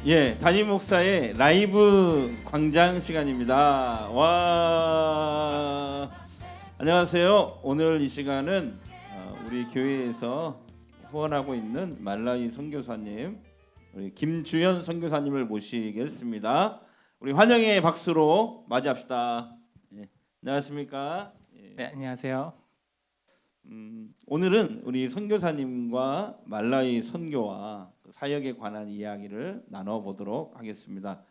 예, 담임 목사의 라이브 광장 시간입니다. 와, 안녕하세요. 오늘 이 시간은 우리 교회에서 후원하고 있는 말라위 선교사님, 우리 김주현 선교사님을 모시겠습니다. 우리 환영의 박수로 맞이합시다. 예, 안녕하십니까? 예. 네, 안녕하세요. 오늘은 우리 선교사님과 말라위 선교와 사역에 관한 이야기를 나눠보도록 하겠습니다.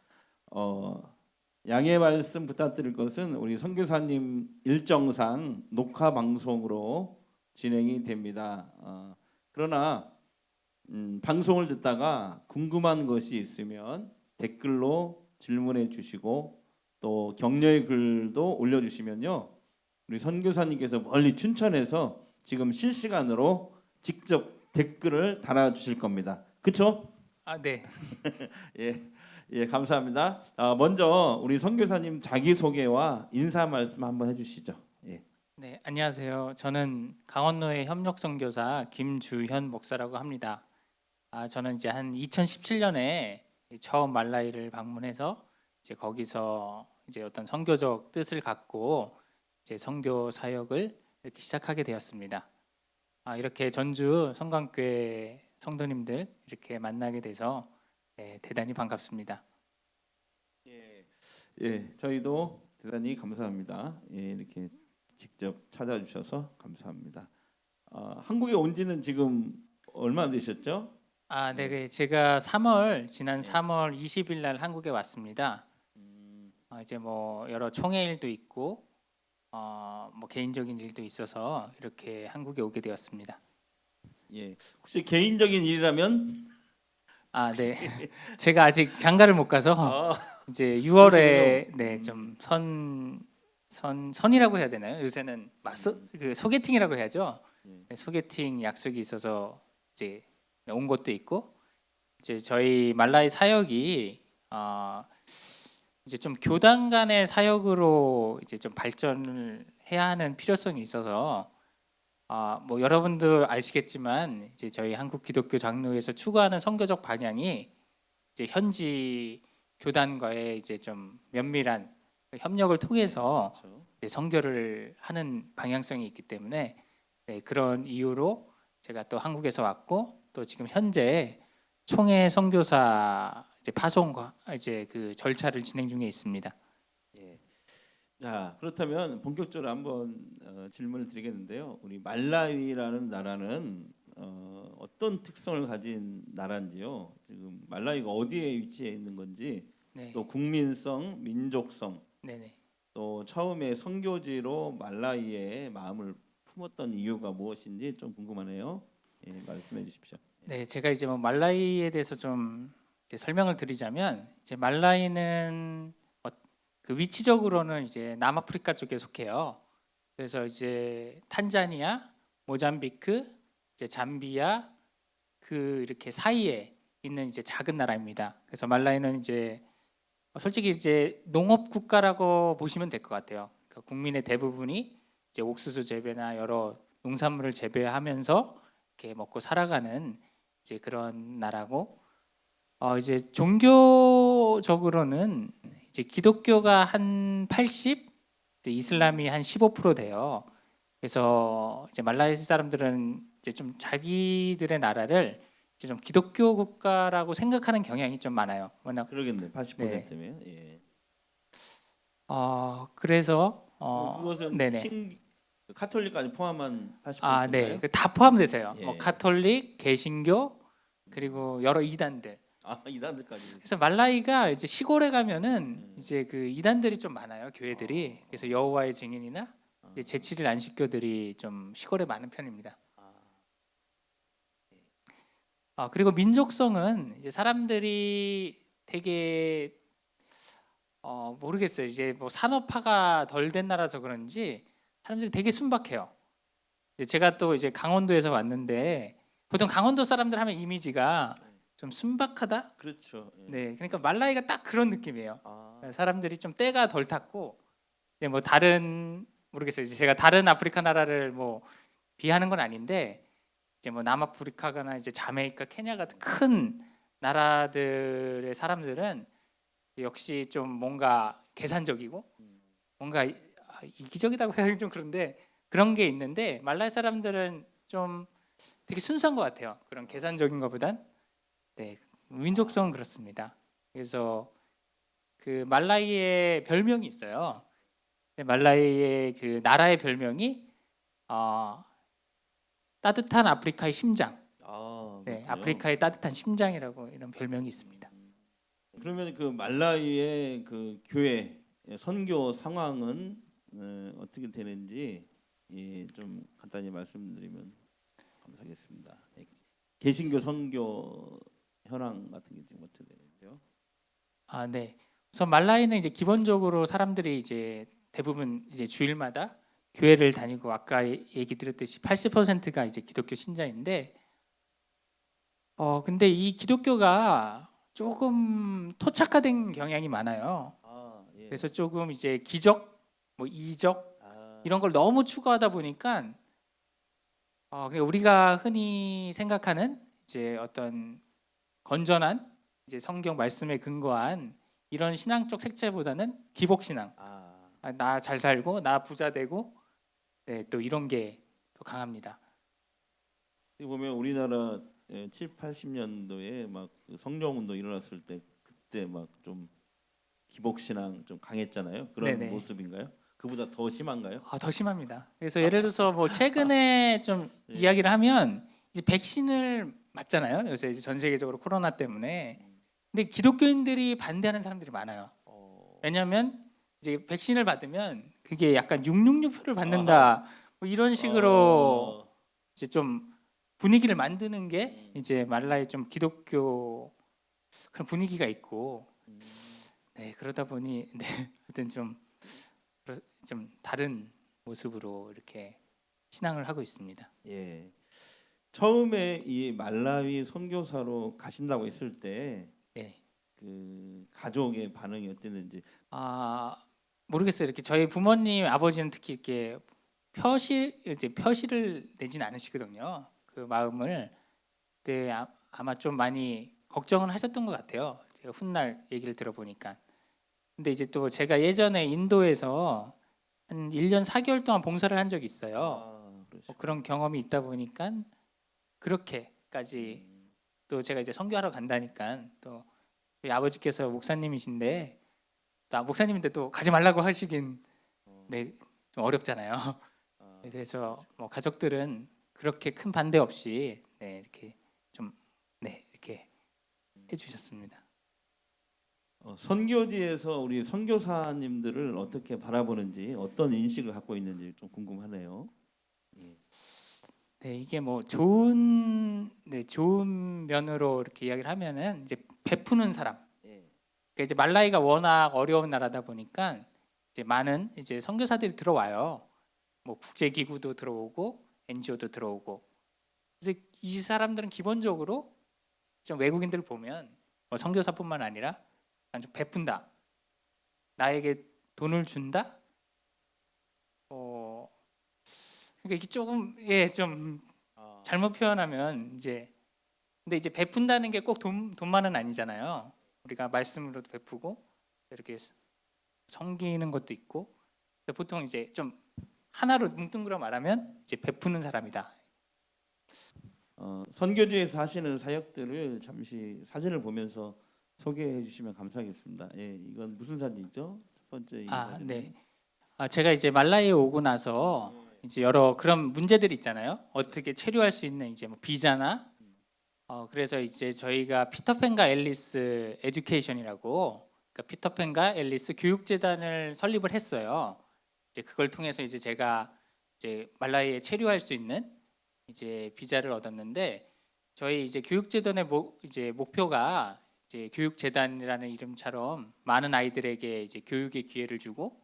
양해 말씀 부탁드릴 것은 우리 선교사님 일정상 녹화 방송으로 진행이 됩니다. 그러나 방송을 듣다가 궁금한 것이 있으면 댓글로 질문해 주시고 또 격려의 글도 올려주시면요, 우리 선교사님께서 멀리 춘천에서 지금 실시간으로 직접 댓글을 달아주실 겁니다. 그렇죠? 네. 예, 감사합니다. 먼저 우리 선교사님 자기 소개와 인사 말씀 한번 해주시죠. 예. 네, 안녕하세요. 저는 강원노회 협력 선교사 김주현 목사라고 합니다. 저는 이제 한 2017년에 처음 말라위를 방문해서 이제 거기서 이제 어떤 선교적 뜻을 갖고 이제 선교 사역을 이렇게 시작하게 되었습니다. 이렇게 전주 성광교회 성도님들 이렇게 만나게 돼서 대단히 반갑습니다. 예, 저희도 대단히 감사합니다. 예, 이렇게 직접 찾아주셔서 감사합니다. 한국에 온 지는 지금 얼마나 되셨죠? 네, 제가 지난 3월 20일 날 한국에 왔습니다. 이제 뭐 여러 총회 일도 있고 뭐 개인적인 일도 있어서 이렇게 한국에 오게 되었습니다. 예, 혹시 개인적인 일이라면? 네, 제가 아직 장가를 못 가서 이제 6월에 네, 좀 선이라고 해야 되나요? 요새는 그 소개팅이라고 해야죠. 네, 소개팅 약속이 있어서 이제 온 것도 있고, 이제 저희 말라위 사역이 이제 좀 교단 간의 사역으로 이제 좀 발전을 해야 하는 필요성이 있어서 뭐 여러분도 아시겠지만 이제 저희 한국 기독교 장로회에서 추구하는 선교적 방향이 이제 현지 교단과의 이제 좀 면밀한 협력을 통해서 이제 선교를 하는 방향성이 있기 때문에 그런 이유로 제가 또 한국에서 왔고, 또 지금 현재 총회 선교사 이제 파송과 이제 그 절차를 진행 중에 있습니다. 예. 자, 그렇다면 본격적으로 한번 질문을 드리겠는데요. 우리 말라위라는 나라는 어떤 특성을 가진 나라인지요? 지금 말라위가 어디에 위치해 있는 건지, 네. 또 국민성, 민족성, 네네. 또 처음에 선교지로 말라위에 마음을 품었던 이유가 무엇인지 좀 궁금하네요. 예, 말씀해 주십시오. 네, 제가 이제 뭐 말라위에 대해서 좀 이제 설명을 드리자면, 이제 말라위는 그 위치적으로는 이제 남아프리카 쪽에 속해요. 그래서 이제 탄자니아, 모잠비크, 이제 잠비아 그 이렇게 사이에 있는 이제 작은 나라입니다. 그래서 말라위는 이제 솔직히 이제 농업 국가라고 보시면 될 것 같아요. 그러니까 국민의 대부분이 이제 옥수수 재배나 여러 농산물을 재배하면서 이렇게 먹고 살아가는 이제 그런 나라고, 이제 종교적으로는 이제 기독교가 한 80, 이슬람이 한 15% 돼요. 그래서 이제 말라위 사람들은 이제 좀 자기들의 나라를 이제 좀 기독교 국가라고 생각하는 경향이 좀 많아요. 워낙 그러겠네. 80%면. 예. 그래서 그것은 네네. 카톨릭까지 포함한 80%인가요? 네, 다 포함되세요. 예. 뭐 카톨릭, 개신교, 그리고 여러 이단들. 이단들까지. 그래서 말라위가 이제 시골에 가면은 이제 그 이단들이 좀 많아요, 교회들이. 그래서 여호와의 증인이나 이제 제7일 안식교들이 좀 시골에 많은 편입니다. 그리고 민족성은 이제 사람들이 되게 모르겠어요. 이제 뭐 산업화가 덜 된 나라서 그런지 사람들이 되게 순박해요. 제가 또 이제 강원도에서 왔는데, 보통 강원도 사람들 하면 이미지가 좀 순박하다. 그렇죠. 예. 네, 그러니까 말라위가 딱 그런 느낌이에요. 사람들이 좀 때가 덜 탔고, 이제 뭐 다른 모르겠어요. 이제 제가 다른 아프리카 나라를 뭐 비하는 건 아닌데, 이제 뭐 남아프리카나 이제 자메이카, 케냐 같은 큰 나라들의 사람들은 역시 좀 뭔가 계산적이고 뭔가 이기적이라고 해야 좀 그런데 그런 게 있는데 말라이 사람들은 좀 되게 순수한 것 같아요. 그런 계산적인 것보단 네, 민족성은 그렇습니다. 그래서 그 말라이의 별명이 있어요. 말라이의 그 나라의 별명이 따뜻한 아프리카의 심장. 네, 그렇군요. 아프리카의 따뜻한 심장이라고 이런 별명이 있습니다. 그러면 그 말라위의 그 교회 선교 상황은 어떻게 되는지 좀 간단히 말씀드리면 감사하겠습니다. 개신교 선교 현황 같은 게 지금 어떻게 되는지요? 네. 우선 말라이는 이제 기본적으로 사람들이 이제 대부분 이제 주일마다 교회를 다니고 아까 얘기 드렸듯이 80%가 이제 기독교 신자인데 근데 이 기독교가 조금 토착화된 경향이 많아요. 예. 그래서 조금 이제 기적, 뭐 이적 이런 걸 너무 추구하다 보니까 그러니까 우리가 흔히 생각하는 이제 어떤 건전한 이제 성경 말씀에 근거한 이런 신앙적 색채보다는 기복 신앙. 나 잘 살고 나 부자 되고 네, 또 이런 게 더 강합니다. 보면 우리나라 7, 80년도에 막그 성령운동 일어났을 때 그때 막 좀 기복신앙 좀 강했잖아요. 그런 네네. 모습인가요? 그보다 더 심한가요? 더 심합니다. 그래서 예를 들어서 뭐 최근에 좀 예. 이야기를 하면 이제 백신을 맞잖아요. 요새 이제 전 세계적으로 코로나 때문에. 근데 기독교인들이 반대하는 사람들이 많아요. 왜냐하면 이제 백신을 받으면 그게 약간 666표를 받는다. 뭐 이런 식으로 이제 좀 분위기를 만드는 게 이제 말라의 좀 기독교 그런 분위기가 있고 네 그러다 보니 네 어떤 좀 다른 모습으로 이렇게 신앙을 하고 있습니다. 예. 처음에 이 말라위 선교사로 가신다고 했을 때 네. 그 가족의 반응이 어땠는지. 모르겠어요. 이렇게 저희 부모님 아버지는 특히 이렇게 표시를 내진 않으시거든요. 그 마음을. 근데 아마 좀 많이 걱정은 하셨던 것 같아요. 제가 훗날 얘기를 들어보니까. 근데 이제 또 제가 예전에 인도에서 한 1년 4개월 동안 봉사를 한 적이 있어요. 그러시구나. 그런 경험이 있다 보니까 그렇게까지 또 제가 이제 선교하러 간다니까 또 저희 아버지께서 목사님이신데 또 목사님인데 또 가지 말라고 하시긴 네, 좀 어렵잖아요. 네, 그래서 뭐 가족들은 그렇게 큰 반대 없이 네, 이렇게 좀 네, 이렇게 해주셨습니다. 선교지에서 우리 선교사님들을 어떻게 바라보는지 어떤 인식을 갖고 있는지 좀 궁금하네요. 네, 이게 뭐 좋은 면으로 이렇게 이야기를 하면은 이제 베푸는 사람. 그러니까 이제 말라이가 워낙 어려운 나라다 보니까 이제 많은 이제 선교사들이 들어와요. 뭐 국제기구도 들어오고 NGO도 들어오고. 그래서 이 사람들은 기본적으로 좀 외국인들을 보면 뭐 선교사뿐만 아니라 좀 베푼다. 나에게 돈을 준다. 그러니까 이게 조금 좀 잘못 표현하면 이제 근데 이제 베푼다는 게 꼭 돈만은 아니잖아요. 우리가 말씀으로도 베푸고 이렇게 섬기는 것도 있고 보통 이제 좀 하나로 뭉뚱그려 말하면 이제 베푸는 사람이다. 선교지에서 하시는 사역들을 잠시 사진을 보면서 소개해 주시면 감사하겠습니다. 이건 무슨 사진이죠? 첫 번째 이 사진은. 네. 제가 이제 말라이에 오고 나서 이제 여러 그런 문제들이 있잖아요. 어떻게 체류할 수 있는 이제 뭐 비자나 그래서 이제 저희가 피터팬과 앨리스 에듀케이션이라고 그러니까 피터팬과 앨리스 교육재단을 설립을 했어요. 이제 그걸 통해서 이제 제가 이제 말라이에 체류할 수 있는 이제 비자를 얻었는데 저희 이제 교육재단의 이제 목표가 이제 교육재단이라는 이름처럼 많은 아이들에게 이제 교육의 기회를 주고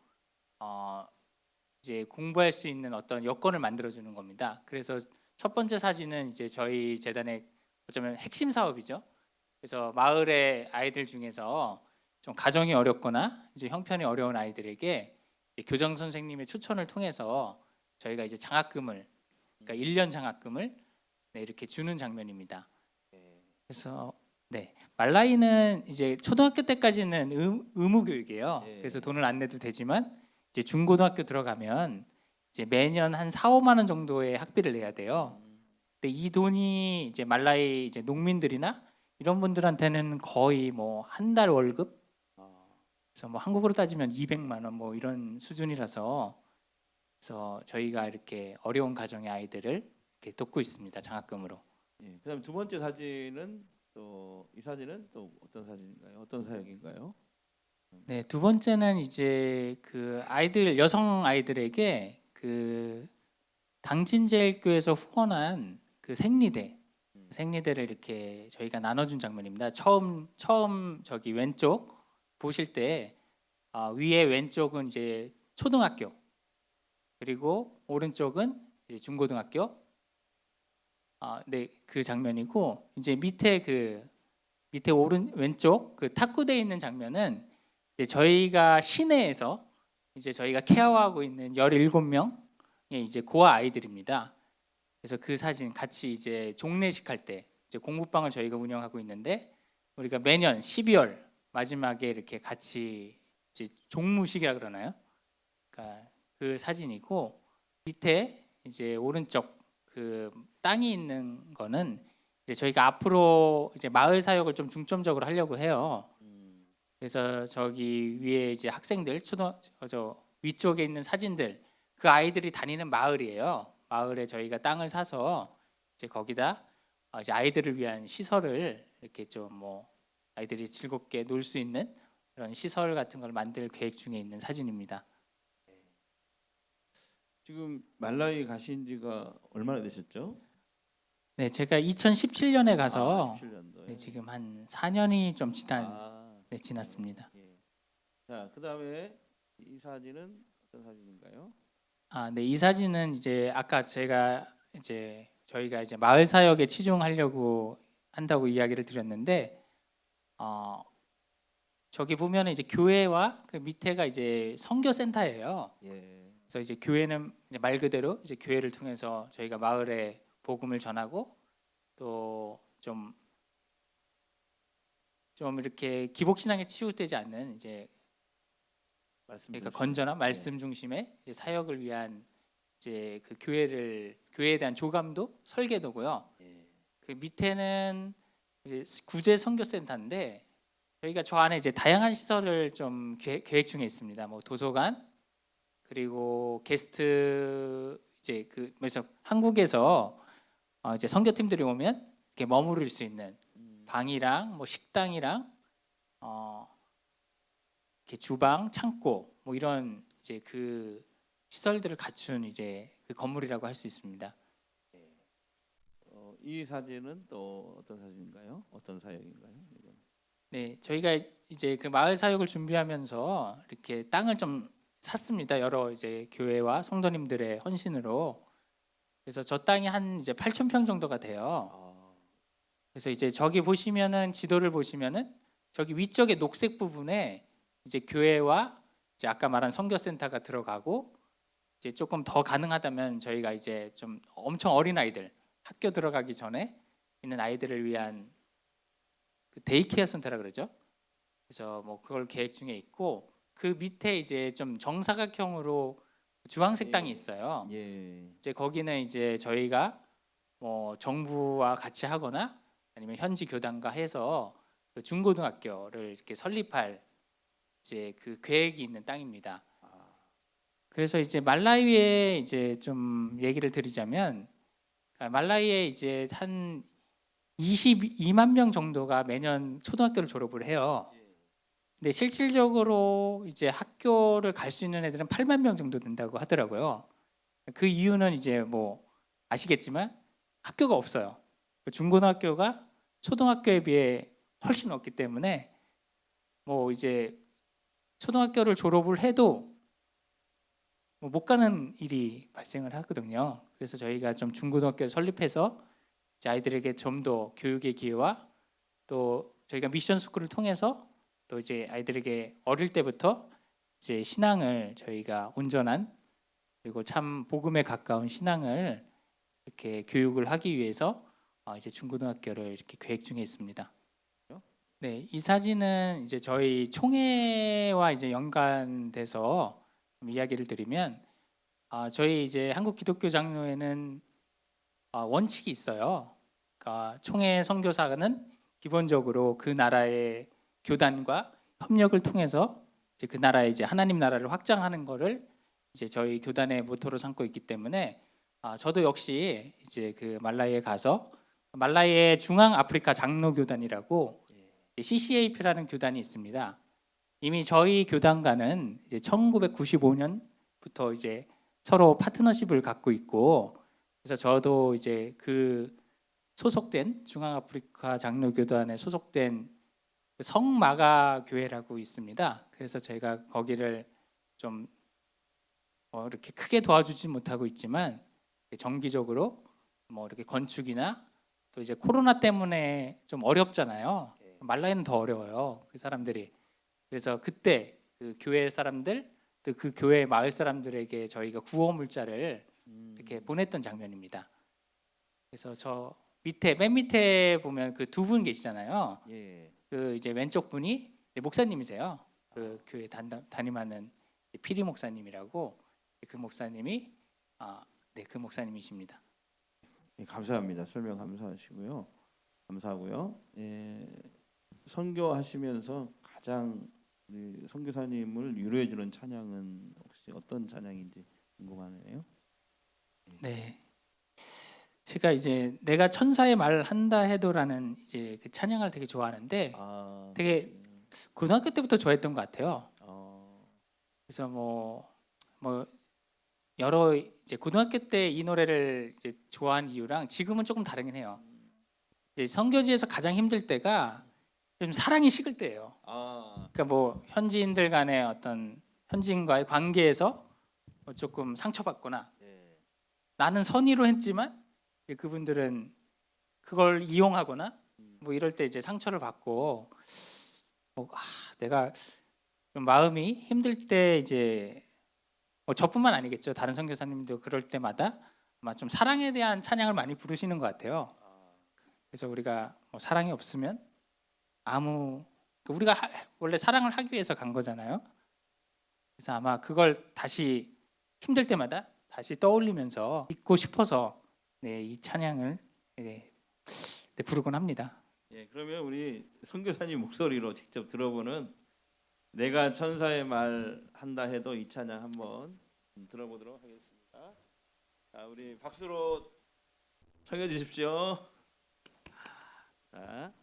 이제 공부할 수 있는 어떤 여건을 만들어주는 겁니다. 그래서 첫 번째 사진은 이제 저희 재단의 어쩌면 핵심 사업이죠. 그래서 마을의 아이들 중에서 좀 가정이 어렵거나 이제 형편이 어려운 아이들에게 교장 선생님의 추천을 통해서 저희가 이제 장학금을 그러니까 1년 장학금을 네, 이렇게 주는 장면입니다. 그래서 네, 말라이는 이제 초등학교 때까지는 의무 교육이에요. 예. 그래서 돈을 안 내도 되지만 이제 중고등학교 들어가면 이제 매년 한 4, 5만 원 정도의 학비를 내야 돼요. 근데 이 돈이 이제 말라이 이제 농민들이나 이런 분들한테는 거의 뭐 한 달 월급, 그래서 뭐 한국으로 따지면 200만 원 뭐 이런 수준이라서, 그래서 저희가 이렇게 어려운 가정의 아이들을 이렇게 돕고 있습니다. 장학금으로. 예. 그다음 두 번째 사진은 또 이 사진은 또 어떤 사진인가요? 어떤 사역인가요? 네, 두 번째는 이제 그 아이들, 여성 아이들에게 그 당진제일교에서 후원한 그 생리대를 이렇게 저희가 나눠준 장면입니다. 처음 저기 왼쪽 보실 때 위에 왼쪽은 이제 초등학교, 그리고 오른쪽은 이제 중고등학교. 네, 그 장면이고, 이제 밑에 왼쪽 그 탁구대에 있는 장면은 이제 저희가 시내에서 이제 저희가 케어하고 있는 17명의 이제 고아 아이들입니다. 그래서 그 사진 같이 이제 종례식 할 때 이제 공부방을 저희가 운영하고 있는데, 우리가 매년 12월 마지막에 이렇게 같이 이제 종무식이라 그러나요? 그러니까 그 사진이고, 밑에 이제 오른쪽 그 땅이 있는 거는 이제 저희가 앞으로 이제 마을 사역을 좀 중점적으로 하려고 해요. 그래서 저기 위에 이제 학생들 저 위쪽에 있는 사진들, 그 아이들이 다니는 마을이에요. 마을에 저희가 땅을 사서 이제 거기다 이제 아이들을 위한 시설을 이렇게 좀 뭐 아이들이 즐겁게 놀 수 있는 그런 시설 같은 걸 만들 계획 중에 있는 사진입니다. 지금 말라위 가신 지가 얼마나 되셨죠? 네, 제가 2017년에 가서 17년도에. 네, 지금 한 4년이 좀 지났습니다. 예. 자, 그다음에 이 사진은 어떤 사진인가요? 네, 이 사진은 이제 아까 저희가 이제 마을 사역에 치중하려고 한다고 이야기를 드렸는데, 저기 보면은 이제 교회와 그 밑에가 이제 선교센터예요. 예. 그래서 이제 교회는 이제 말 그대로 이제 교회를 통해서 저희가 마을에 복음을 전하고, 또 좀 이렇게 기복 신앙에 치우되지 않는 이제 그러니까 건전한 말씀 중심의 이제 사역을 위한 이제 그 교회에 대한 조감도 설계도고요. 예. 그 밑에는 이제 구제 선교센터인데, 저희가 저 안에 이제 다양한 시설을 좀 계획 중에 있습니다. 뭐 도서관, 그리고 게스트, 이제 그래서 한국에서 이제 선교팀들이 오면 이렇게 머무를 수 있는 방이랑 뭐 식당이랑 이렇게 주방, 창고 뭐 이런 이제 그 시설들을 갖춘 이제 그 건물이라고 할 수 있습니다. 이 사진은 또 어떤 사진인가요? 어떤 사역인가요? 이건? 네, 저희가 이제 그 마을 사역을 준비하면서 이렇게 땅을 좀 샀습니다. 여러 이제 교회와 성도님들의 헌신으로. 그래서 저 땅이 한 이제 8,000평 정도가 돼요. 그래서 이제 저기 보시면은 지도를 보시면은 저기 위쪽에 녹색 부분에 이제 교회와 이제 아까 말한 선교센터가 들어가고, 이제 조금 더 가능하다면 저희가 이제 좀 엄청 어린 아이들, 학교 들어가기 전에 있는 아이들을 위한 그 데이케어 센터라 그러죠. 그래서 뭐 그걸 계획 중에 있고, 그 밑에 이제 좀 정사각형으로 주황색 땅이 있어요. 예. 이제 거기는 이제 저희가 뭐 정부와 같이 하거나 아니면 현지 교단과 해서 그 중고등학교를 이렇게 설립할 이제 그 계획이 있는 땅입니다. 그래서 이제 말라위에 이제 좀 얘기를 드리자면, 말라위에 이제 한 22만 명 정도가 매년 초등학교를 졸업을 해요. 근데 실질적으로 이제 학교를 갈 수 있는 애들은 8만 명 정도 된다고 하더라고요. 그 이유는 이제 뭐 아시겠지만 학교가 없어요. 중고등학교가 초등학교에 비해 훨씬 없기 때문에 뭐 이제 초등학교를 졸업을 해도 못 가는 일이 발생을 하거든요. 그래서 저희가 좀 중고등학교를 설립해서 이제 아이들에게 좀 더 교육의 기회와, 또 저희가 미션 스쿨을 통해서 또 이제 아이들에게 어릴 때부터 이제 신앙을 저희가 온전한 그리고 참 복음에 가까운 신앙을 이렇게 교육을 하기 위해서 이제 중고등학교를 이렇게 계획 중에 있습니다. 네, 이 사진은 이제 저희 총회와 이제 연관돼서 좀 이야기를 드리면, 저희 이제 한국 기독교 장로회는 원칙이 있어요. 그러니까 총회 선교사는 기본적으로 그 나라의 교단과 협력을 통해서 이제 그 나라의 이제 하나님 나라를 확장하는 거를 이제 저희 교단의 모토로 삼고 있기 때문에, 저도 역시 이제 그 말라위에 가서 말라위의 중앙 아프리카 장로 교단이라고 CCAP라는 교단이 있습니다. 이미 저희 교단과는 이제 1995년부터 이제 서로 파트너십을 갖고 있고, 그래서 저도 이제 그 소속된 중앙 아프리카 장로 교단에 소속된 성마가 교회라고 있습니다. 그래서 제가 거기를 좀 이렇게 크게 도와주지 못하고 있지만, 정기적으로 뭐 이렇게 건축이나 또 이제 코로나 때문에 좀 어렵잖아요. 말라위는 더 어려워요, 그 사람들이. 그래서 그때 그 교회 사람들, 또 그 교회 마을 사람들에게 저희가 구호 물자를 이렇게 보냈던 장면입니다. 그래서 저 밑에 맨 밑에 보면 그 두 분 계시잖아요. 예. 그 이제 왼쪽 분이 목사님이세요. 그 교회 담임하는 피리 목사님이라고, 그 목사님이 네, 그 목사님이십니다. 예, 감사합니다. 설명 감사하시고요. 감사하고요. 예, 선교하시면서 가장 우리 선교사님을 위로해 주는 찬양은 혹시 어떤 찬양인지 궁금하네요. 네, 제가 이제 내가 천사의 말 한다 해도라는 이제 그 찬양을 되게 좋아하는데, 되게 고등학교 때부터 좋아했던 것 같아요. 그래서 뭐 여러 이제 고등학교 때 이 노래를 이제 좋아한 이유랑 지금은 조금 다르긴 해요. 이제 선교지에서 가장 힘들 때가 좀 사랑이 식을 때예요. 그러니까 뭐 현지인들 간의 어떤 현지인과의 관계에서 조금 상처받거나, 나는 선의로 했지만 이제 그분들은 그걸 이용하거나 뭐 이럴 때 이제 상처를 받고, 내가 좀 마음이 힘들 때 이제 저뿐만 아니겠죠. 다른 선교사님도 그럴 때마다 아마 좀 사랑에 대한 찬양을 많이 부르시는 것 같아요. 그래서 우리가 사랑이 없으면 우리가 원래 사랑을 하기 위해서 간 거잖아요. 그래서 아마 그걸 다시 힘들 때마다 다시 떠올리면서 잊고 싶어서 네, 이 찬양을 부르곤 합니다. 예, 그러면 우리 선교사님 목소리로 직접 들어보는 내가 천사의 말 한다 해도 이 찬양 한번 들어보도록 하겠습니다. 자, 우리 박수로 청해 주십시오. 자.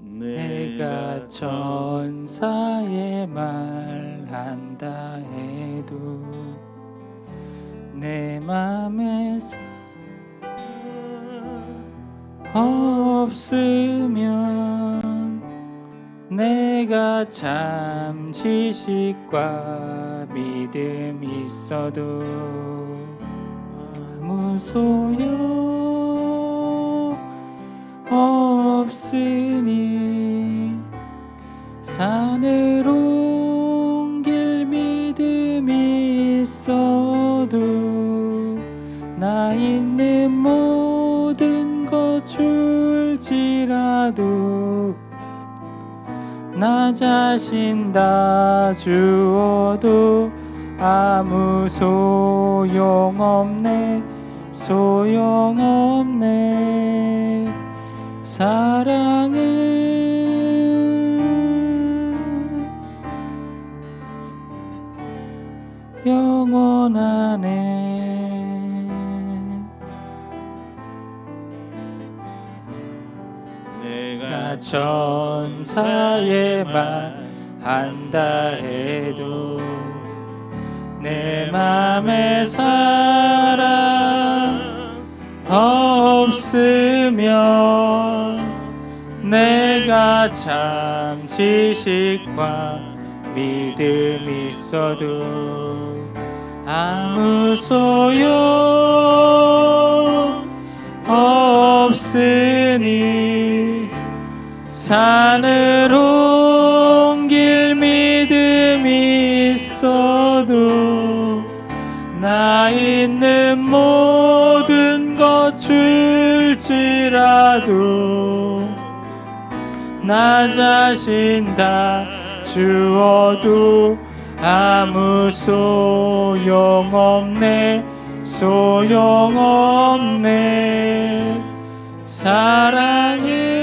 내가 천사의 말 한다 해도 내 맘에 없으면 내가 참 지식과 믿음 있어도 아무 소용 없으니 산을 옮길 믿음이 있어도 나 있는 모든 것 줄지라도 나 자신 다 주어도 아무 소용없네 사랑은 영원하네. 내가 천사의 말 한다 해도 내 맘에 사랑 없으면 내가 참 지식과 믿음 있어도 아무 소용 있으니 산을 옮길 믿음이 있어도 나 있는 모든 것 줄지라도 나 자신 다 주어도 아무 소용없네 사랑은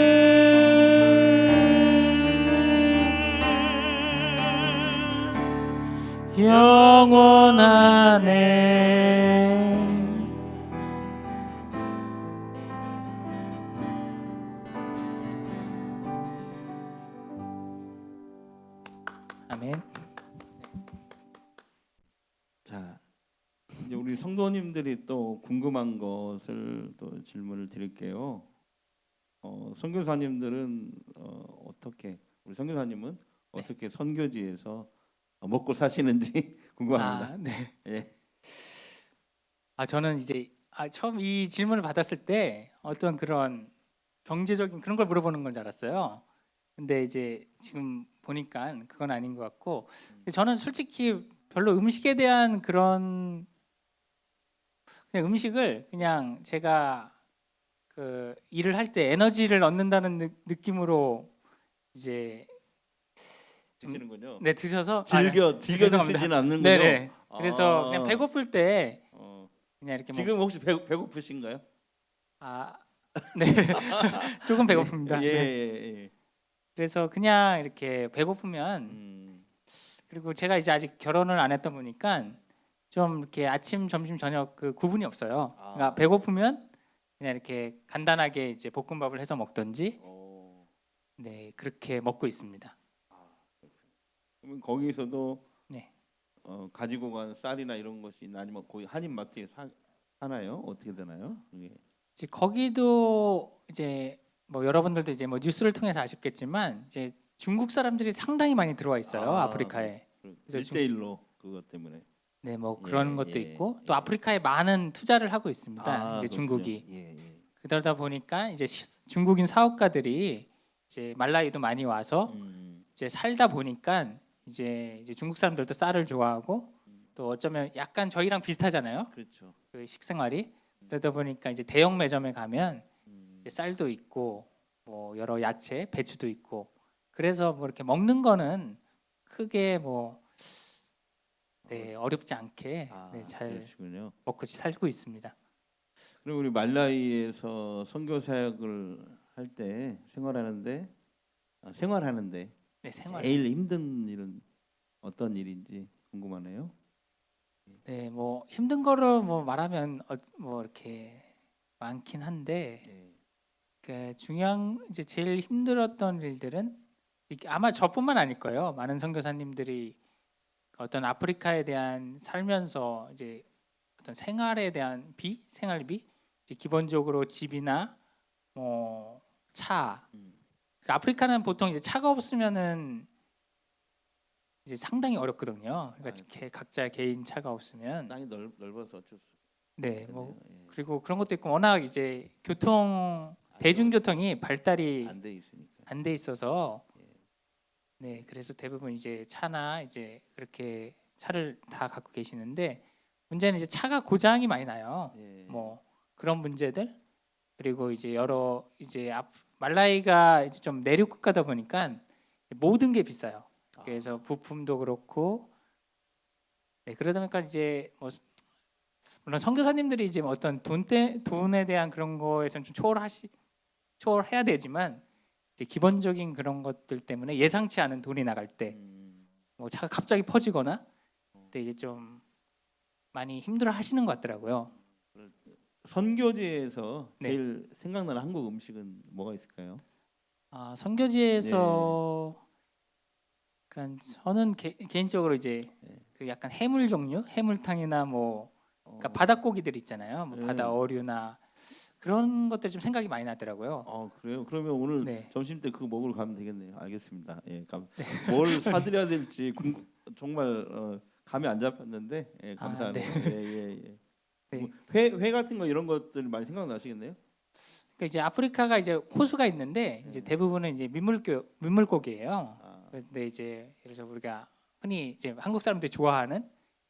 영원하네. 아멘. 자, 이제 우리 성도님들이 또 궁금한 것을 또 질문을 드릴게요. 선교사님들은 어떻게 우리 선교사님은 어떻게 선교지에서 먹고 사시는지 궁금합니다. 아, 네. 예. 저는 이제 처음 이 질문을 받았을 때 어떤 그런 경제적인 그런 걸 물어보는 건 줄 알았어요. 근데 이제 지금 보니까 그건 아닌 것 같고, 저는 솔직히 별로 음식에 대한 그런 그냥 음식을 그냥 제가 그 일을 할 때 에너지를 얻는다는 느낌으로 이제 드시는군요. 네 드셔서 즐겨 죄송합니다. 드시지는 않는군요. 네네. 그래서 아. 그냥 배고플 때 그냥 이렇게 지금 혹시 배고프신가요? 네 조금 배고픕니다. 예, 네. 예. 그래서 그냥 이렇게 배고프면 그리고 제가 이제 아직 결혼을 안 했다 보니까 좀 이렇게 아침, 점심, 저녁 그 구분이 없어요. 그러니까 배고프면 그냥 이렇게 간단하게 이제 볶음밥을 해서 먹든지 네 그렇게 먹고 있습니다. 그러면 거기서도 네. 가지고 간 쌀이나 이런 것이 있나 아니면 거의 한인마트에 사나요? 어떻게 되나요? 이게. 이제 거기도 이제 뭐 여러분들도 이제 뭐 뉴스를 통해서 아셨겠지만 이제 중국 사람들이 상당히 많이 들어와 있어요. 아프리카에. 그래서 1대1로 그것 때문에. 네, 뭐 그런 예, 것도 예, 있고 또 예. 아프리카에 많은 투자를 하고 있습니다. 이제 그렇군요. 중국이. 예. 그러다 보니까 이제 중국인 사업가들이 이제 말라이도 많이 와서 이제 살다 보니까 이제 중국 사람들도 쌀을 좋아하고 또 어쩌면 약간 저희랑 비슷하잖아요. 그렇죠. 그 식생활이. 그러다 보니까 이제 대형 매점에 가면 이제 쌀도 있고 뭐 여러 야채, 배추도 있고 그래서 뭐 이렇게 먹는 거는 크게 뭐 네, 어렵지 않게 네, 잘 그러시군요. 먹고 살고 있습니다. 그리고 우리 말라위에서 선교 사역을 할 때 생활하는데 네, 생활. 제일 힘든 일은 어떤 일인지 궁금하네요. 네, 뭐 힘든 거를 뭐 말하면 뭐 이렇게 많긴 한데 예. 그 중요한 이제 제일 힘들었던 일들은 이게 아마 저뿐만 아닐 거예요. 많은 선교사님들이 어떤 아프리카에 대한 살면서 이제 어떤 생활에 대한 생활비, 이제 기본적으로 집이나 뭐 차. 아프리카는 보통 이제 차가 없으면은 이제 상당히 어렵거든요. 그러니까 각자 개인 차가 없으면 땅이 넓어서 어쩔 수 네, 없겠네요. 뭐 예. 그리고 그런 것도 있고 워낙 이제 대중교통이 발달이 안 돼 있으니까. 안 돼 있어서 네, 그래서 대부분 이제 차나 이제 그렇게 차를 다 갖고 계시는데 문제는 이제 차가 고장이 많이 나요. 예. 뭐 그런 문제들 그리고 이제 여러 이제 말라이가 이제 좀 내륙 국가다 보니까 모든 게 비싸요. 그래서 부품도 그렇고 네, 그러다 보니까 이제 뭐 물론 선교사님들이 이제 뭐 어떤 돈에 대한 그런 거에서는 좀 초월해야 되지만 이제 기본적인 그런 것들 때문에 예상치 않은 돈이 나갈 때 뭐 차가 갑자기 퍼지거나 그때 이제 좀 많이 힘들어 하시는 것 같더라고요. 선교지에서 네. 제일 생각나는 한국 음식은 뭐가 있을까요? 선교지에서 그러니까 저는 개인적으로 이제 그 약간 해물 종류, 해물탕이나 뭐 그러니까 바닷고기들 있잖아요. 뭐 바다 어류나 그런 것들 좀 생각이 많이 나더라고요. 그래요? 그러면 오늘 네. 점심 때 그거 먹으러 가면 되겠네요. 알겠습니다. 예, 뭘 사드려야 될지 정말 감이 안 잡혔는데 감사하네요. 네. 예. 네. 회 같은 거 이런 것들 많이 생각나시겠네요? 그러니까 이제 아프리카가 이제 호수가 있는데 이제 대부분은 이제 민물고기예요. 근데 이제 예를 들어서 우리가 흔히 이제 한국 사람들이 좋아하는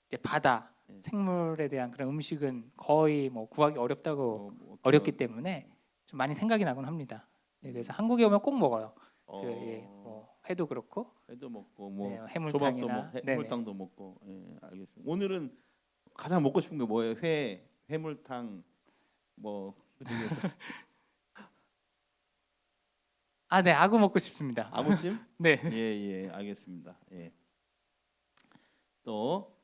이제 바다 생물에 대한 그런 음식은 거의 뭐 구하기 어렵다고 어렵기 때문에 좀 많이 생각이 나곤 합니다. 그래서 한국에 오면 꼭 먹어요. 뭐 회도 그렇고 회도 먹고 뭐 네, 조밥도 해물탕이나 먹고 해물탕도 먹고. 알겠습니다. 오늘은 가장 먹고 싶은 게 뭐예요? 해물탕 뭐 그중에서 네, 아구 먹고 싶습니다. 아구찜? 네. 예, 알겠습니다. 예. 또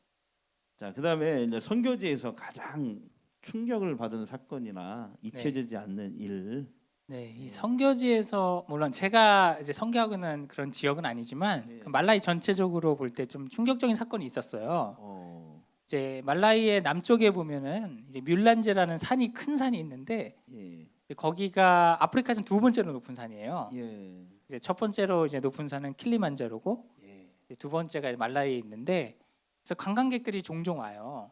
자, 그다음에 이제 선교지에서 가장 충격을 받은 사건이나 잊혀지지 않는 일. 네, 이 선교지에서 물론 제가 이제 선교하고 있는 그런 지역은 아니지만 네. 그 말라이 전체적으로 볼 때 좀 충격적인 사건이 있었어요. 이제 말라이의 남쪽에 보면은 이제 뮬란제라는 산이 큰 산이 있는데 예. 거기가 아프리카에서 두 번째로 높은 산이에요. 예. 이제 첫 번째로 이제 높은 산은 킬리만자로고 예. 이제 두 번째가 말라이에 있는데 그래서 관광객들이 종종 와요.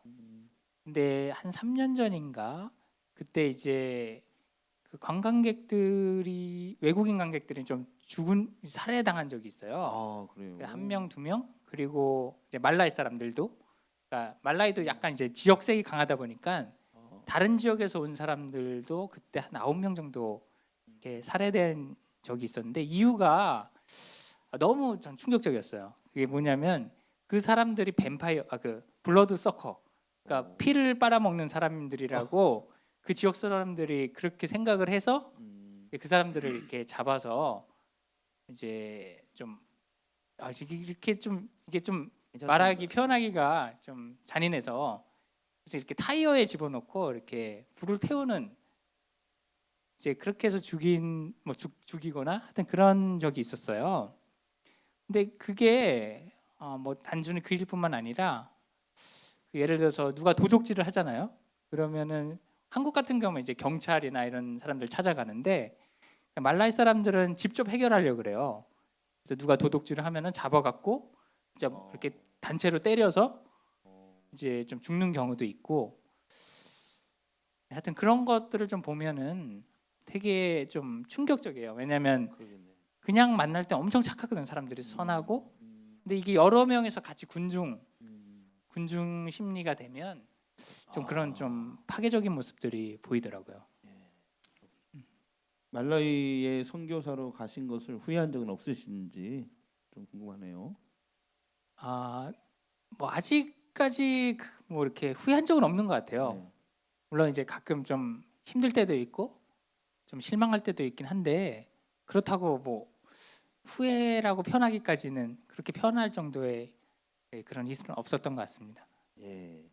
근데 한 3년 전인가 그때 이제 그 관광객들이 외국인 관객들이 좀 살해당한 적이 있어요. 그래요. 한 명, 두 명, 그리고 이제 말라이 사람들도, 그러니까 말라이도 약간 이제 지역색이 강하다 보니까 다른 지역에서 온 사람들도 그때 한 9명 정도 이렇게 살해된 적이 있었는데 이유가 너무 전 충격적이었어요. 그게 뭐냐면 그 사람들이 그 블러드 서커, 그러니까 피를 빨아먹는 사람들이라고 그 지역 사람들이 그렇게 생각을 해서 그 사람들을 이렇게 잡아서 이제 좀 이렇게 좀 이게 좀 말하기 표현하기가 좀 잔인해서 그래서 이렇게 타이어에 집어넣고 이렇게 불을 태우는 이제 그렇게 해서 죽이거나 하여튼 그런 적이 있었어요. 근데 그게 뭐 단순히 그 일뿐만 아니라 그 예를 들어서 누가 도적질을 하잖아요. 그러면은 한국 같은 경우는 이제 경찰이나 이런 사람들 찾아가는데 말라이 사람들은 직접 해결하려고 그래요. 그래서 누가 도둑질을 하면은 잡아갖고 이제 이렇게 단체로 때려서 이제 좀 죽는 경우도 있고 하여튼 그런 것들을 좀 보면은 되게 좀 충격적이에요. 왜냐하면 그냥 만날 때 엄청 착하거든 사람들이 선하고 근데 이게 여러 명이서 같이 군중 심리가 되면 좀 그런 좀 파괴적인 모습들이 보이더라고요. 말라위의 선교사로 가신 것을 후회한 적은 없으신지 좀 궁금하네요. 뭐 아직까지 뭐 이렇게 후회한 적은 없는 것 같아요. 네. 물론 이제 가끔 좀 힘들 때도 있고 좀 실망할 때도 있긴 한데 그렇다고 뭐 후회라고 표현하기까지는 그렇게 표현할 정도의 그런 이슈는 없었던 것 같습니다. 예.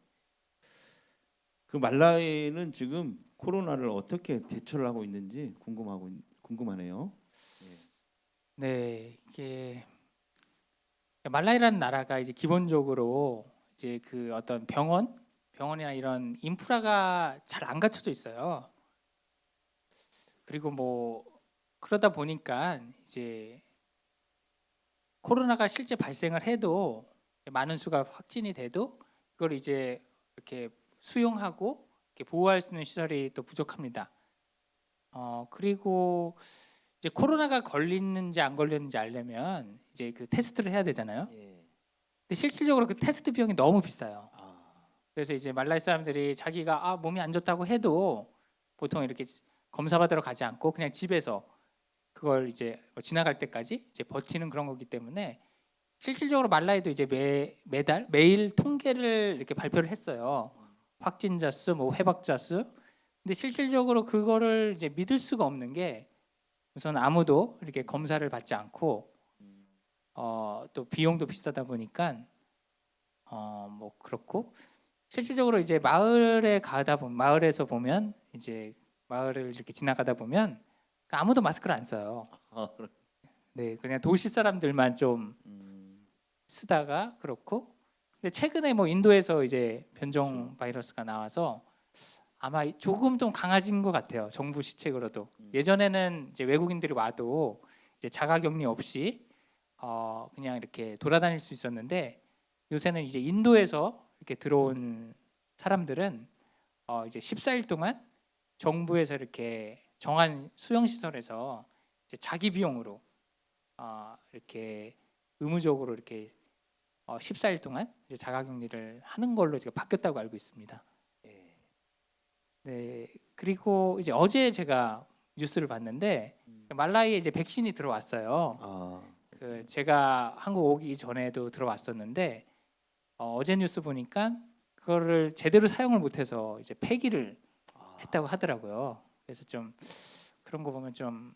그 말라위는 지금 코로나를 어떻게 대처를 하고 있는지 궁금하네요. 네, 이게 말라이라는 나라가 이제 기본적으로 이제 그 어떤 병원이나 이런 인프라가 잘 안 갖춰져 있어요. 그리고 뭐 그러다 보니까 이제 코로나가 실제 발생을 해도 많은 수가 확진이 돼도 그걸 이제 이렇게 수용하고 이렇게 보호할 수 있는 시설이 또 부족합니다. 그리고 이제 코로나가 걸리는지 안 걸렸는지 알려면 이제 그 테스트를 해야 되잖아요. 근데 실질적으로 그 테스트 비용이 너무 비싸요. 그래서 이제 말라이 사람들이 자기가 몸이 안 좋다고 해도 보통 이렇게 검사 받으러 가지 않고 그냥 집에서 그걸 이제 지나갈 때까지 이제 버티는 그런 거기 때문에 실질적으로 말라이도 이제 매일 통계를 이렇게 발표를 했어요. 확진자 수, 뭐 회복자 수. 근데 실질적으로 그거를 이제 믿을 수가 없는 게 우선 아무도 이렇게 검사를 받지 않고 또 비용도 비싸다 보니까 뭐 그렇고 실질적으로 이제 마을에서 보면 이제 마을을 이렇게 지나가다 보면 아무도 마스크를 안 써요. 네, 그냥 도시 사람들만 좀 쓰다가 그렇고. 근데 최근에 뭐 인도에서 이제 변종 바이러스가 나와서 아마 조금 좀 강해진 것 같아요. 정부 시책으로도. 예전에는 이제 외국인들이 와도 이제 자가격리 없이 그냥 이렇게 돌아다닐 수 있었는데 요새는 이제 인도에서 이렇게 들어온 사람들은 이제 14일 동안 정부에서 이렇게 정한 수영 시설에서 이제 자기 비용으로 이렇게 의무적으로 이렇게 14일 동안 이제 자가격리를 하는 걸로 제가 바뀌었다고 알고 있습니다. 네, 그리고 이제 어제 제가 뉴스를 봤는데 말라위에 이제 백신이 들어왔어요. 그 제가 한국 오기 전에도 들어왔었는데 어제 뉴스 보니까 그거를 제대로 사용을 못해서 이제 폐기를 했다고 하더라고요. 그래서 좀 그런 거 보면 좀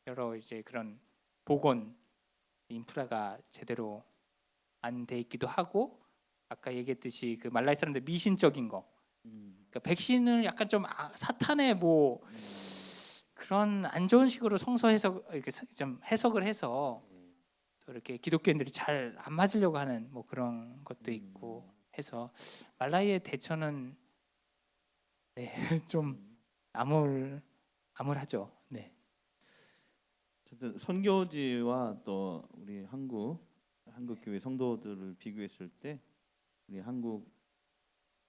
여러 이제 그런 보건 인프라가 제대로 안 돼 있기도 하고 아까 얘기했듯이 그 말라이 사람들 미신적인 거, 그러니까 백신을 약간 좀 사탄의 뭐 그런 안 좋은 식으로 성서해석 이렇게 좀 해석을 해서 또 이렇게 기독교인들이 잘 안 맞으려고 하는 뭐 그런 것도 있고 해서 말라이의 대처는 네, 좀 암울하죠. 네. 어쨌든 선교지와 또 우리 한국 교회 성도들을 비교했을 때 우리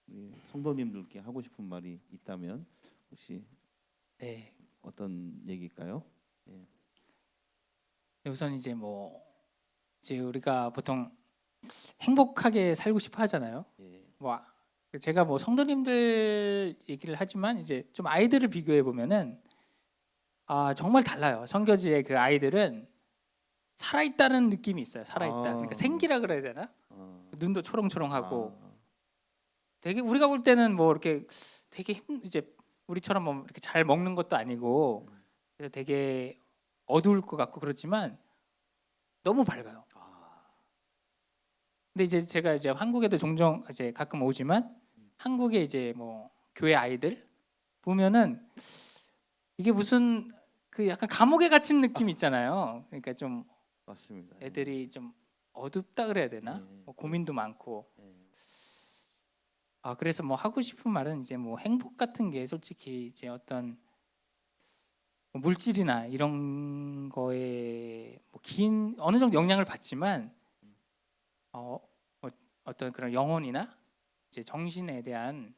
우리 성도님들께 하고 싶은 말이 있다면 혹시 네. 어떤 얘기일까요? 우선 이제 이제 우리가 보통 행복하게 살고 싶어 하잖아요. 뭐 제가 성도님들 얘기를 하지만 이제 좀 아이들을 비교해 보면은 정말 달라요. 선교지의 그 아이들은 살아있다는 느낌이 있어요. 살아있다. 그러니까 생기라 그래야 되나? 눈도 초롱초롱하고 되게 우리가 볼 때는 이렇게 되게 이제 우리처럼 이렇게 잘 먹는 것도 아니고 그래서 되게 어두울 것 같고 그렇지만 너무 밝아요. 근데 이제 제가 이제 한국에도 종종 이제 가끔 오지만 한국에 이제 교회 아이들 보면은 이게 무슨 그 약간 감옥에 갇힌 느낌 있잖아요. 그러니까 좀 맞습니다. 애들이 좀 어둡다 그래야 되나? 고민도 많고. 그래서 하고 싶은 말은 이제 행복 같은 게 솔직히 이제 어떤 물질이나 이런 거에 긴 어느 정도 영향을 받지만 어떤 그런 영혼이나 이제 정신에 대한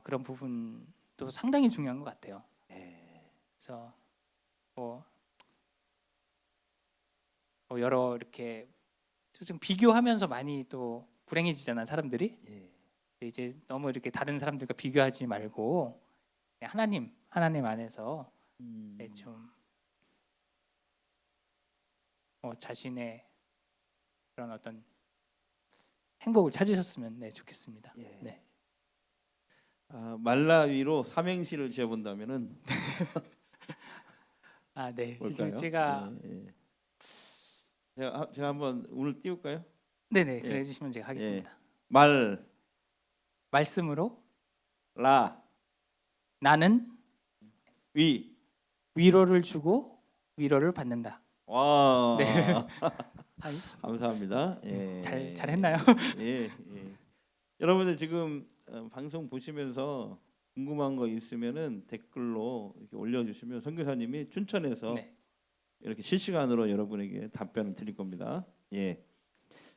그런 부분도 상당히 중요한 것 같아요. 그래서 여러 이렇게 좀 비교하면서 많이 또 불행해지잖아 사람들이. 이제 너무 이렇게 다른 사람들과 비교하지 말고 하나님 안에서 좀 자신의 그런 어떤 행복을 찾으셨으면 좋겠습니다. 네. 말라위로 삼행시를 지어본다면은 네. 뭘까요? 제가 제가 한번 운을 띄울까요? 네네. 그래 주시면 제가 하겠습니다. 말씀으로 나는 위로를 주고 위로를 받는다. 와. 네. 감사합니다. 잘했나요? 여러분들 지금 방송 보시면서 궁금한 거 있으면은 댓글로 이렇게 올려주시면 선교사님이 춘천에서 이렇게 실시간으로 여러분에게 답변을 드릴 겁니다.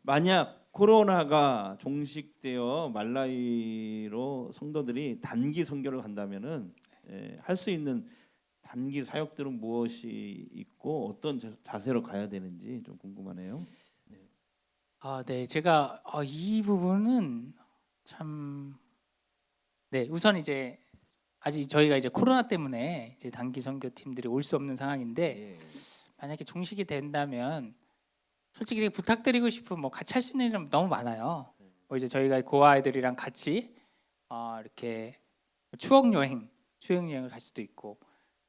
만약 코로나가 종식되어 말라위로 성도들이 단기 선교를 간다면은 할 수 있는 단기 사역들은 무엇이 있고 어떤 자세로 가야 되는지 좀 궁금하네요. 네. 제가 이 부분은 참 우선 이제 아직 저희가 이제 코로나 때문에 이제 단기 선교팀들이 올 수 없는 상황인데 만약에 종식이 된다면 솔직히 부탁드리고 싶은 같이 할 수 있는 일 너무 많아요. 이제 저희가 고아 아이들이랑 같이 이렇게 추억 여행을 갈 수도 있고.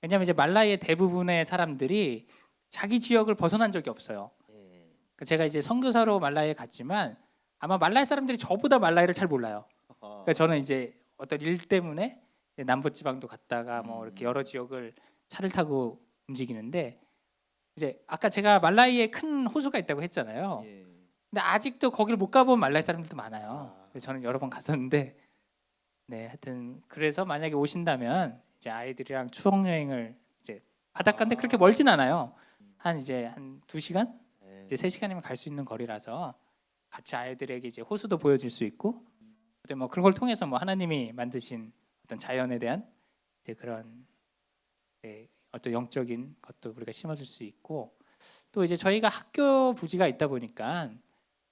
왜냐하면 이제 말라이의 대부분의 사람들이 자기 지역을 벗어난 적이 없어요. 그러니까 제가 이제 선교사로 말라이에 갔지만 아마 말라이 사람들이 저보다 말라이를 잘 몰라요. 그러니까 저는 이제 어떤 일 때문에 남부지방도 갔다가 이렇게 여러 지역을 차를 타고 움직이는데 이제 아까 제가 말라이에 큰 호수가 있다고 했잖아요. 근데 아직도 거기를 못 가본 말라이 사람들도 많아요. 그래서 저는 여러 번 갔었는데 하여튼 그래서 만약에 오신다면 이제 아이들이랑 추억 여행을 이제 바닷가인데 그렇게 멀진 않아요. 한 2시간? 이제 3시간이면 갈 수 있는 거리라서 같이 아이들에게 이제 호수도 보여줄 수 있고 그런 걸 통해서 하나님이 만드신 어떤 자연에 대한 이제 그런 네, 어떤 영적인 것도 우리가 심어줄 수 있고 또 이제 저희가 학교 부지가 있다 보니까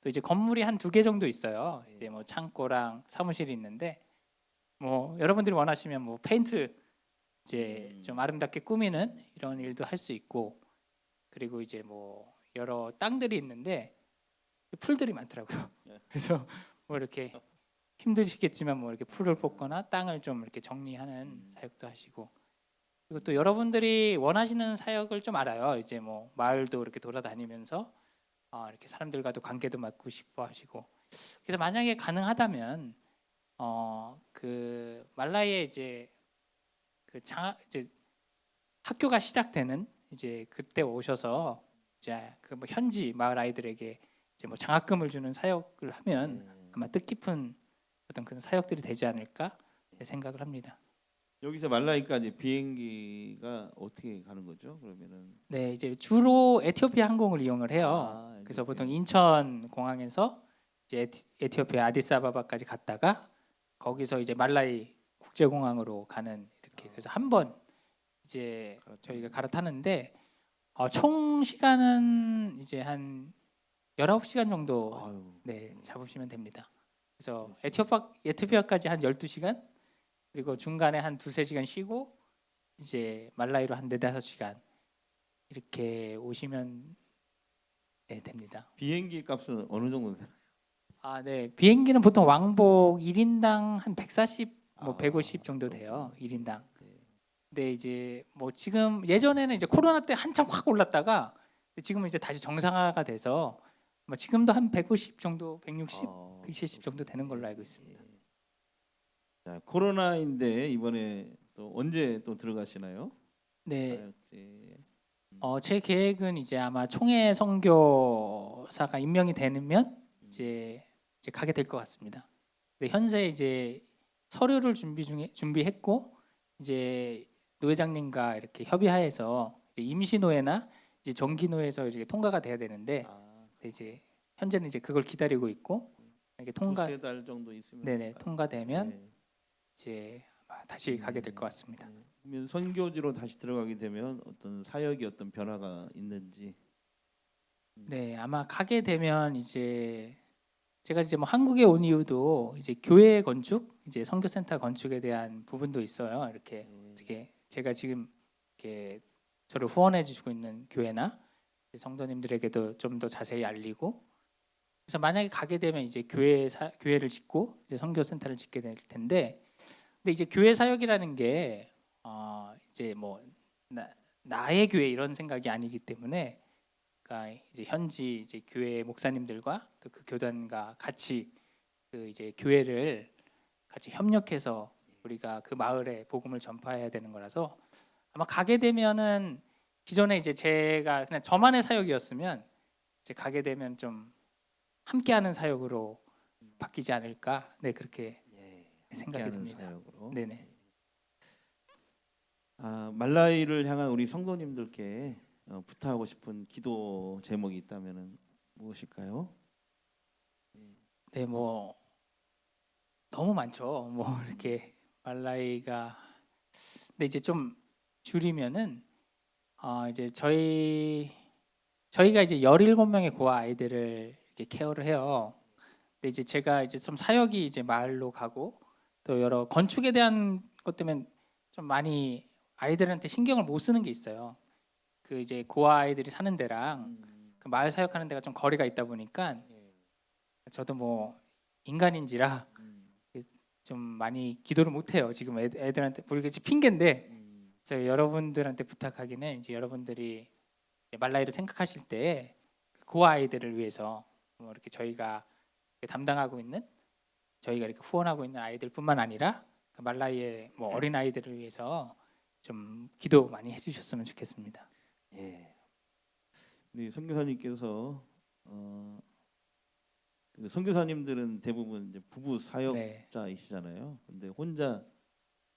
또 이제 건물이 한 2개 정도 있어요. 이제 뭐 창고랑 사무실이 있는데 뭐 여러분들이 원하시면 뭐 페인트 이제 좀 아름답게 꾸미는 이런 일도 할 수 있고 그리고 이제 뭐 여러 땅들이 있는데 풀들이 많더라고요. 그래서 뭐 이렇게 힘드시겠지만 뭐 이렇게 풀을 뽑거나 땅을 좀 이렇게 정리하는 사역도 하시고 그리고 또 여러분들이 원하시는 사역을 좀 알아요. 이제 뭐 마을도 이렇게 돌아다니면서 이렇게 사람들과도 관계도 맺고 싶어 하시고 그래서 만약에 가능하다면 그 말라이에 이제 이제 학교가 시작되는 이제 그때 오셔서 이제 그 뭐 현지 마을 아이들에게 이제 뭐 장학금을 주는 사역을 하면 아마 뜻깊은 어떤 그런 사역들이 되지 않을까 생각을 합니다. 여기서 말라이까지 비행기가 어떻게 가는 거죠? 그러면은 네, 이제 주로 에티오피아 항공을 이용을 해요. 그래서 에티오피아. 보통 인천 공항에서 이제 에티오피아 아디스아바바까지 갔다가 거기서 이제 말라이 국제공항으로 가는 이렇게 그래서 한 번 이제 저희가 갈아타는데 총 시간은 이제 한 19시간 정도 아유, 네, 잡으시면 됩니다. 그래서 에티오피아까지 한 12시간 그리고 중간에 한 2-3시간 쉬고 이제 말라이로 한 4-5시간 이렇게 오시면 네, 됩니다. 비행기 값은 어느 정도 되나요? 네. 비행기는 보통 왕복 1인당 한 140, 뭐 아, 150 정도 돼요. 그렇군요. 1인당. 네. 근데 이제 뭐 지금 예전에는 이제 코로나 때 한참 확 올랐다가 지금은 이제 다시 정상화가 돼서 뭐 지금도 한 150 정도, 160, 170 정도 되는 걸로 알고 있습니다. 자, 코로나인데 이번에 또 언제 또 들어가시나요? 네. 사역지. 제 계획은 이제 아마 총회 선교사가 임명이 되면 이제 가게 될 것 같습니다. 근데 현재 이제 서류를 준비했고 이제 노회장님과 이렇게 협의하에서 이제 임시노회나 이제 정기노회에서 이제 통과가 돼야 되는데 이제 현재는 이제 그걸 기다리고 있고 이렇게 두세 달 정도 있으면 네네 통과되면 네. 이제 아마 다시 가게 될 것 같습니다. 네. 그러면 선교지로 다시 들어가게 되면 어떤 사역이 어떤 변화가 있는지. 네, 아마 가게 되면 이제 제가 이제 뭐 한국에 온 이유도 이제 교회 건축, 이제 선교센터 건축에 대한 부분도 있어요. 이렇게 어떻게 제가 지금 이렇게 저를 후원해 주시고 있는 교회나 성도님들에게도 좀 더 자세히 알리고 그래서 만약에 가게 되면 이제 교회를 짓고 이제 선교센터를 짓게 될 텐데 근데 이제 교회 사역이라는 게 이제 뭐 나의 교회 이런 생각이 아니기 때문에 그러니까 이제 현지 이제 교회 목사님들과 또 그 교단과 같이 그 이제 교회를 같이 협력해서 우리가 그 마을에 복음을 전파해야 되는 거라서 아마 가게 되면은 기존에 이제 제가 그냥 저만의 사역이었으면 이제 가게 되면 좀 함께하는 사역으로 바뀌지 않을까 네 그렇게 생각이 함께하는 듭니다. 사역으로. 네네. 말라이를 향한 우리 성도님들께 부탁하고 싶은 기도 제목이 있다면은 무엇일까요? 네, 뭐 너무 많죠. 뭐 이렇게 말라이가 근데 이제 좀 줄이면은 이제 저희가 이제 17명의 고아 아이들을 이렇게 케어를 해요. 근데 이제 제가 이제 좀 사역이 이제 마을로 가고 또 여러 건축에 대한 것 때문에 좀 많이 아이들한테 신경을 못 쓰는 게 있어요. 그 이제 고아 아이들이 사는 데랑 그 마을 사역하는 데가 좀 거리가 있다 보니까 저도 뭐 인간인지라 좀 많이 기도를 못 해요. 지금 애들한테 모르겠지 핑계인데 저 여러분들한테 부탁하기는 이제 여러분들이 말라이를 생각하실 때 그 아이들을 위해서 뭐 이렇게 저희가 담당하고 있는 저희가 이렇게 후원하고 있는 아이들뿐만 아니라 그 말라이의 뭐 어린 아이들을 위해서 좀 기도 많이 해주셨으면 좋겠습니다. 예. 우리 선교사님께서 그 선교사님들은 대부분 이제 부부 사역자이시잖아요. 근데 혼자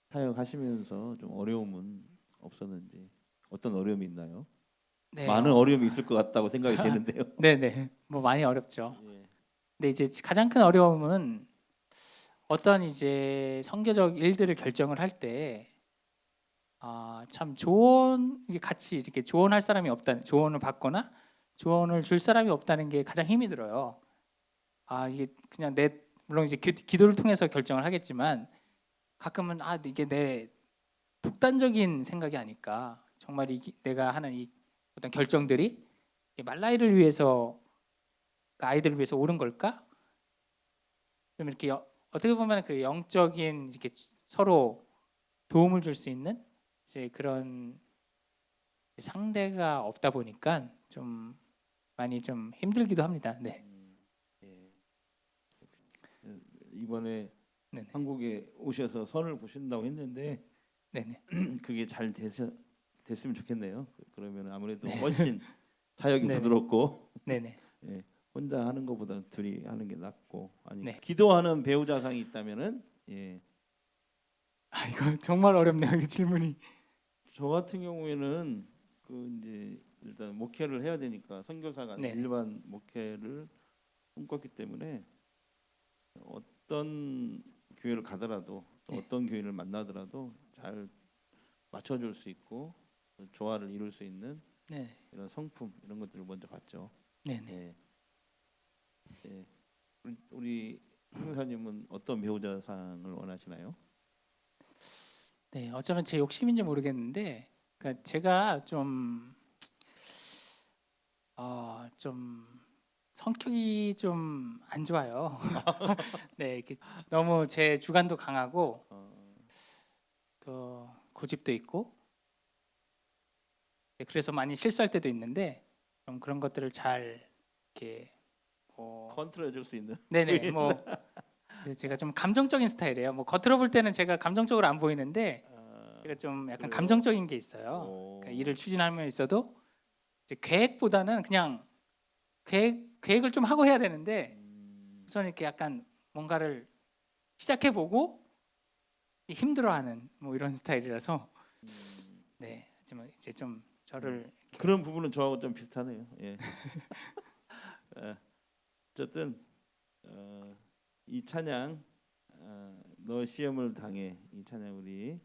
사역하시면서 좀 어려움은 없었는지 어떤 어려움이 있나요? 네, 많은 어려움이 있을 것 같다고 생각이 되는데요. 네네. 뭐 많이 어렵죠. 예. 근데 이제 가장 큰 어려움은 어떤 이제 선교적 일들을 결정을 할 때 참 같이 이렇게 조언할 사람이 없다는, 조언을 받거나 조언을 줄 사람이 없다는 게 가장 힘이 들어요. 이게 그냥 물론 이제 기도를 통해서 결정을 하겠지만 가끔은 이게 내 독단적인 생각이 아닐까. 정말 내가 하는 이 어떤 결정들이 말라이를 위해서, 아이들을 위해서 옳은 걸까? 좀 이렇게 어떻게 보면 그 영적인 이렇게 서로 도움을 줄 수 있는 이제 그런 상대가 없다 보니까 좀 많이 좀 힘들기도 합니다. 네. 예. 이번에 네네. 한국에 오셔서 선을 보신다고 했는데 네네. 그게 잘 됐으면 좋겠네요. 그러면 아무래도 훨씬 사역이 네네. 부드럽고 네네. 예, 혼자 하는 것보다 둘이 하는 게 낫고. 아니 네. 기도하는 배우자상이 있다면은 예. 이거 정말 어렵네요. 이 질문이. 저 같은 경우에는 그 이제 일단 목회를 해야 되니까 선교사가 네네. 일반 목회를 꿈꿨기 때문에 어떤 교회를 가더라도 또 네. 어떤 교회를 만나더라도 잘 맞춰줄 수 있고 조화를 이룰 수 있는 네. 이런 성품 이런 것들을 먼저 봤죠. 네네. 예. 예. 우리 형사님은 어떤 배우자상을 원하시나요? 네. 어쩌면 제 욕심인지 모르겠는데, 그러니까 제가 좀 성격이 좀 안 좋아요. 네, 이렇게 너무 제 주관도 강하고 또 고집도 있고, 네, 그래서 많이 실수할 때도 있는데 좀 그런 것들을 잘 이렇게 컨트롤해줄 수 있는. 네네 제가 좀 감정적인 스타일이에요. 겉으로 볼 때는 제가 감정적으로 안 보이는데 제가 좀 약간 그래요? 감정적인 게 있어요. 그러니까 일을 추진하면 있어도 이제 계획보다는 그냥 계획을 좀 하고 해야 되는데 우선 이렇게 약간 뭔가를 시작해보고 힘들어하는 이런 스타일이라서 네, 하지만 이제 좀 저를 그런 부분은 저하고 좀 비슷하네요. 예. 어쨌든 이 찬양 너 시험을 당해, 이 찬양 우리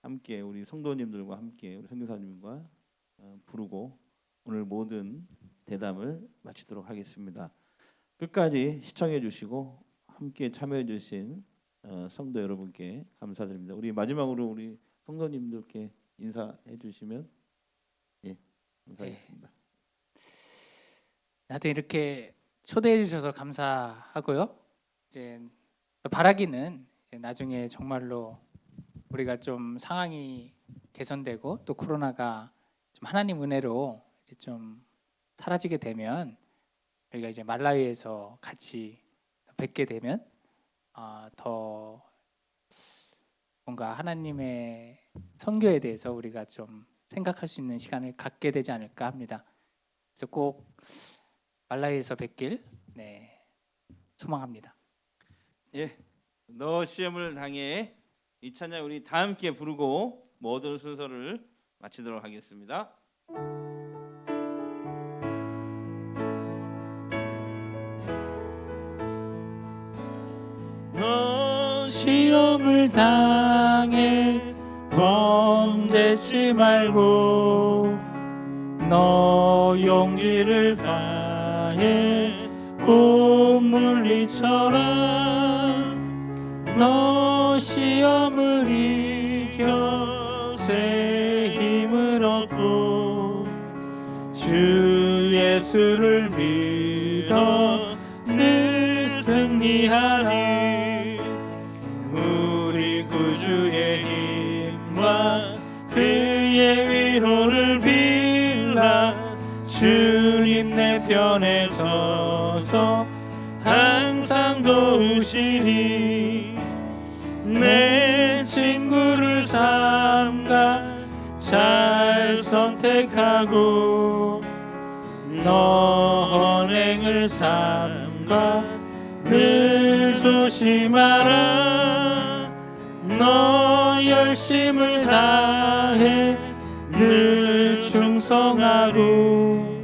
함께 우리 성도님들과 함께 우리 선교사님과 부르고 오늘 모든 대담을 마치도록 하겠습니다. 끝까지 시청해 주시고 함께 참여해 주신 성도 여러분께 감사드립니다. 우리 마지막으로 우리 성도님들께 인사해 주시면 감사하겠습니다. 하여튼 이렇게 초대해 주셔서 감사하고요. 이제 바라기는 이제 나중에 정말로 우리가 좀 상황이 개선되고 또 코로나가 좀 하나님 은혜로 이제 좀 사라지게 되면 저희가 이제 말라위에서 같이 뵙게 되면 더 뭔가 하나님의 선교에 대해서 우리가 좀 생각할 수 있는 시간을 갖게 되지 않을까 합니다. 그래서 꼭 말라위에서 뵙길 소망합니다. 예, 너 시험을 당해 이 찬양 우리 다 함께 부르고 모든 순서를 마치도록 하겠습니다. 너 시험을 당해 범죄치 말고 너 용기를 다해 꼭 물리쳐라. 너 시험을 이겨 새 힘을 얻고 주 예수를 믿어 늘 승리하리. 우리 구주의 힘과 그의 위로를 빌라. 주님 내 편에 서서 항상 도우시리. 내 친구를 삼가 잘 선택하고 너 언행을 삼가 늘 조심하라. 너 열심을 다해 늘 충성하고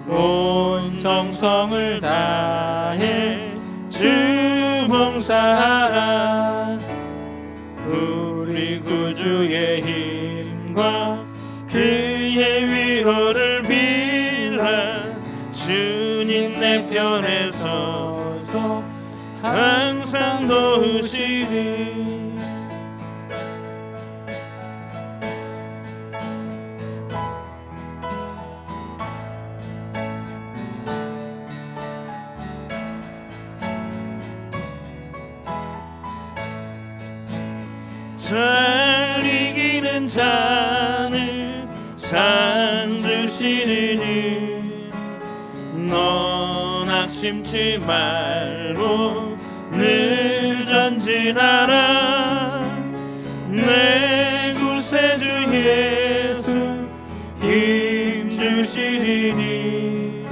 온 정성을 다해 주 봉사하라. 우리 구주의 힘 항상 도우시니 잘 이기는 자는 상 주시느니 넌 낙심치 말고 늘 전진하라 내 구세주 예수 힘 주시리니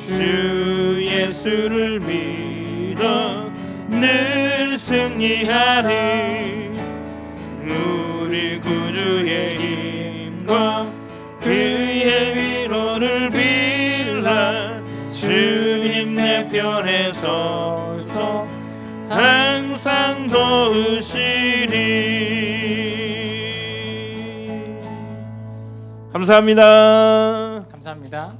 주 예수를 믿어 늘 승리하리 우리 구주의 힘과 그의 위로를 빌라 주님 내 편에 서서 항상 도우시리. 감사합니다. 감사합니다.